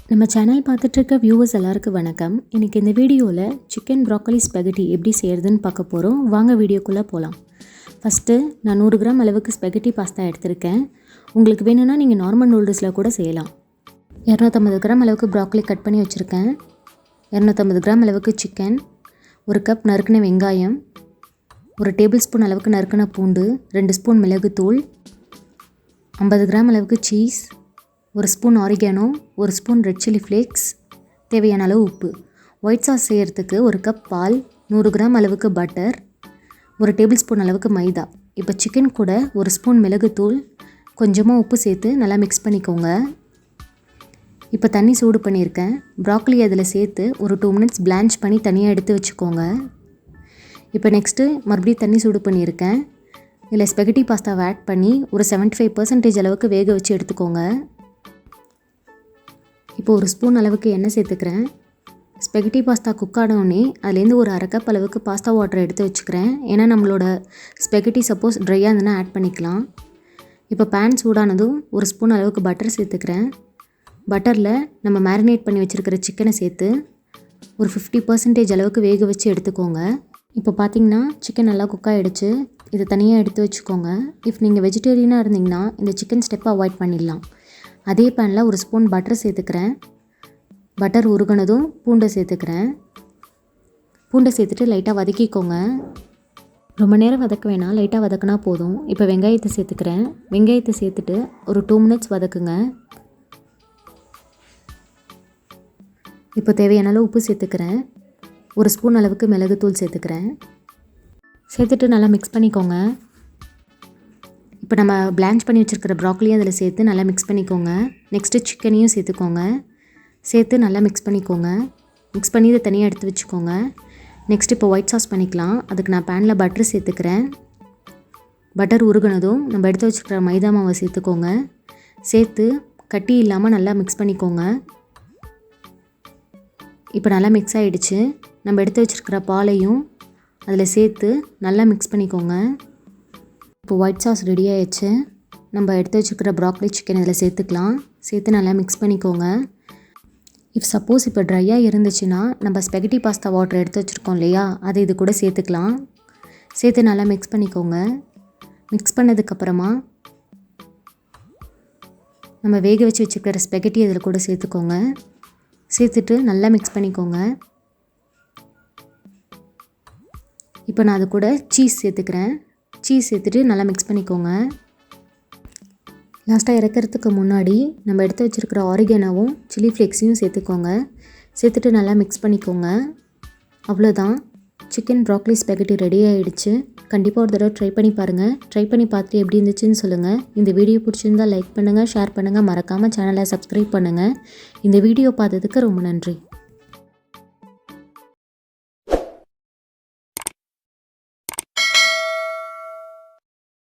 நம்ம channel பார்த்துட்ருக்க viewers எல்லாருக்கும் வணக்கம். இன்றைக்கி இந்த வீடியோவில் சிக்கன் ப்ராக்கலி ஸ்பெகட்டி எப்படி செய்கிறதுன்னு பார்க்க போகிறோம். வாங்க வீடியோக்குள்ளே போகலாம். ஃபஸ்ட்டு நான் 100 கிராம் அளவுக்கு ஸ்பெகட்டி பாஸ்தா எடுத்திருக்கேன். உங்களுக்கு வேணும்னா நீங்கள் நார்மல் நூடுல்ஸில் கூட செய்யலாம். 250 கிராம் அளவுக்கு ப்ராக்கலி கட் பண்ணி வச்சுருக்கேன். 250 கிராம் அளவுக்கு சிக்கன், 1 கப் நறுக்கின வெங்காயம், 1 டேபிள் ஸ்பூன் அளவுக்கு நறுக்கின பூண்டு, 2 ஸ்பூன் மிளகுத்தூள், 50 கிராம் அளவுக்கு cheese, 1 spoon oregano, 1 spoon red chilli flakes, தேவையான அளவு உப்பு. ஒயிட் சாஸ் செய்கிறதுக்கு 1 கப் பால், 100 கிராம் அளவுக்கு பட்டர், 1 டேபிள் ஸ்பூன் அளவுக்கு மைதா. இப்போ சிக்கன் கூட 1 ஸ்பூன் மிளகுத்தூள், கொஞ்சமாக உப்பு சேர்த்து நல்லா மிக்ஸ் பண்ணிக்கோங்க. இப்போ தண்ணி சூடு பண்ணியிருக்கேன். ப்ராக்கலி அதில் சேர்த்து ஒரு 2 மினிட்ஸ் பிளான்ச் பண்ணி தனியாக எடுத்து வச்சுக்கோங்க. இப்போ நெக்ஸ்ட்டு மறுபடியும் தண்ணி சூடு பண்ணியிருக்கேன். இதில் ஸ்பெகட்டி பாஸ்தாவை ஆட் பண்ணி ஒரு 75% அளவுக்கு வேக வச்சு எடுத்துக்கோங்க. இப்போ 1 ஸ்பூன் அளவுக்கு எண்ணெய் சேர்த்துக்கிறேன். ஸ்பெகட்டி பாஸ்தா குக் ஆனோடனே அதுலேருந்து ஒரு 1/2 கப் அளவுக்கு பாஸ்தா வாட்டர் எடுத்து வச்சுக்கிறேன். ஏன்னா நம்மளோட ஸ்பெகட்டி சப்போஸ் ட்ரையாக இருந்ததுன்னா ஆட் பண்ணிக்கலாம். இப்போ பேன் சூடானதும் 1 ஸ்பூன் அளவுக்கு பட்டர் சேர்த்துக்கிறேன். பட்டரில் நம்ம மேரினேட் பண்ணி வச்சுருக்கிற சிக்கனை சேர்த்து ஒரு 50% அளவுக்கு வேக வச்சு எடுத்துக்கோங்க. இப்போ பார்த்திங்கன்னா சிக்கன் நல்லா குக் ஆகிடுச்சு. இதை தனியாக எடுத்து வச்சுக்கோங்க. இஃப் நீங்கள் வெஜிடேரியனாக இருந்தீங்கன்னா இந்த சிக்கன் ஸ்டெப்பை அவாய்ட் பண்ணிடலாம். அதே பேனில் 1 ஸ்பூன் பட்டர் சேர்த்துக்கிறேன். பட்டர் உருகினதும் பூண்டை சேர்த்துக்கிறேன். பூண்டை சேர்த்துட்டு லைட்டாக வதக்கிக்கோங்க. ரொம்ப நேரம் வதக்க வேணாம், லைட்டாக வதக்கினா போதும். இப்போ வெங்காயத்தை சேர்த்துக்கிறேன். வெங்காயத்தை சேர்த்துட்டு ஒரு 2 மினிட்ஸ் வதக்குங்க. இப்போ தேவையான அளவு உப்பு சேர்த்துக்கிறேன். 1 ஸ்பூன் அளவுக்கு மிளகுத்தூள் சேர்த்துக்கிறேன். சேர்த்துட்டு நல்லா மிக்ஸ் பண்ணிக்கோங்க. இப்போ நம்ம பிளான்ச் பண்ணி வச்சுருக்கிற ப்ராக்கலியும் அதில் சேர்த்து நல்லா மிக்ஸ் பண்ணிக்கோங்க. நெக்ஸ்ட்டு சிக்கனையும் சேர்த்துக்கோங்க. சேர்த்து நல்லா மிக்ஸ் பண்ணிக்கோங்க. மிக்ஸ் பண்ணி இதை தனியாக எடுத்து வச்சுக்கோங்க. நெக்ஸ்ட் இப்போ ஒயிட் சாஸ் பண்ணிக்கலாம். அதுக்கு நான் பேனில் பட்டர் சேர்த்துக்கிறேன். பட்டர் உருகினதும் நம்ம எடுத்து வச்சுருக்கிற மைதா மாவை சேர்த்துக்கோங்க. சேர்த்து கட்டி இல்லாமல் நல்லா மிக்ஸ் பண்ணிக்கோங்க. இப்போ நல்லா மிக்ஸ் ஆகிடுச்சு. நம்ம எடுத்து வச்சுருக்கிற பாலையும் அதில் சேர்த்து நல்லா மிக்ஸ் பண்ணிக்கோங்க. இப்போ ஒயிட் சாஸ் ரெடி ஆகிடுச்சு. நம்ம எடுத்து வச்சுருக்கிற ப்ராக்கலி சிக்கன் இதில் சேர்த்துக்கலாம். சேர்த்து நல்லா மிக்ஸ் பண்ணிக்கோங்க. இஃப் சப்போஸ் இப்போ ட்ரையாக இருந்துச்சுன்னா நம்ம ஸ்பெகட்டி பாஸ்தா வாட்டர் எடுத்து வச்சுருக்கோம் இல்லையா, அதை இது கூட சேர்த்துக்கலாம். சேர்த்து நல்லா மிக்ஸ் பண்ணிக்கோங்க. மிக்ஸ் பண்ணதுக்கப்புறமா நம்ம வேக வச்சு வச்சுருக்கிற ஸ்பெகட்டி அதில் கூட சேர்த்துக்கோங்க. சேர்த்துட்டு நல்லா மிக்ஸ் பண்ணிக்கோங்க. இப்போ நான் அது கூட சீஸ் சேர்த்துக்கிறேன். சீஸ் சேர்த்துட்டு நல்லா மிக்ஸ் பண்ணிக்கோங்க. லாஸ்ட்டாக இறக்கிறதுக்கு முன்னாடி நம்ம எடுத்து வச்சுருக்கிற ஆரிகானோவும் சில்லி ஃப்ளேக்ஸையும் சேர்த்துக்கோங்க. சேர்த்துட்டு நல்லா மிக்ஸ் பண்ணிக்கோங்க. அவ்வளோதான், சிக்கன் ப்ராக்கலி ஸ்பெகட்டி ரெடி ஆகிடுச்சு. கண்டிப்பாக ஒரு தடவை ட்ரை பண்ணி பாருங்கள். ட்ரை பண்ணி பார்த்துட்டு எப்படி இருந்துச்சுன்னு சொல்லுங்கள். இந்த வீடியோ பிடிச்சிருந்தால் லைக் பண்ணுங்கள், ஷேர் பண்ணுங்கள், மறக்காமல் சேனலை சப்ஸ்கிரைப் பண்ணுங்கள். இந்த வீடியோ பார்த்ததுக்கு ரொம்ப நன்றி.